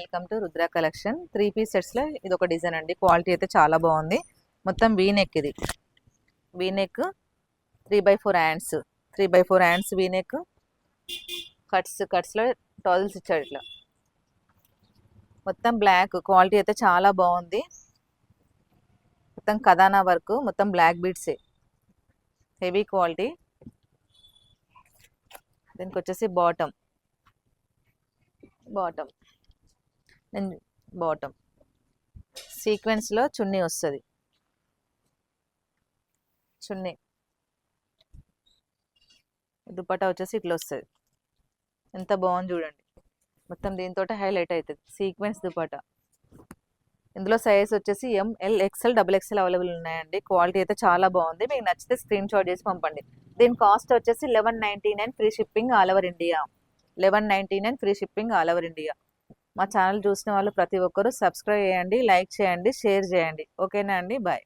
Welcome to Rudra collection 3 piece sets లో ఇది ఒక డిజైన్ అండి. క్వాలిటీ అయితే చాలా బాగుంది. మొత్తం వీ నెక్, ఇది V neck 3/4 hands, 3/4 hands V neck. Cuts లో టాజిల్స్ ఇచ్చాడు. ఇట్లా మొత్తం బ్లాక్, క్వాలిటీ అయితే చాలా బాగుంది. మొత్తం కదానా వర్క్, మొత్తం బ్లాక్ బీడ్సే, హెవీ క్వాలిటీ. దీనికి వచ్చేసి బాటమ్ సీక్వెన్స్ లో చున్నీ వస్తుంది. చున్నీ దుపట్టా వచ్చేసి ఇట్లా వస్తుంది. ఎంత బాగుంది చూడండి. మొత్తం దీంతో హైలైట్ అవుతుంది. సీక్వెన్స్ దుపట్టా. ఇందులో సైజ్ వచ్చేసి ML XL XXL అవైలబుల్ ఉన్నాయండి. క్వాలిటీ అయితే చాలా బాగుంది. మీకు నచ్చితే స్క్రీన్ షాట్ చేసి పంపండి. దీని కాస్ట్ వచ్చేసి 1199 free shipping all over India. 1199 free shipping all over India. మా ఛానల్ చూసిన వాళ్ళు ప్రతి ఒక్కరూ సబ్స్క్రైబ్ చేయండి, లైక్ చేయండి, షేర్ చేయండి. ఓకేనా అండి? బాయ్.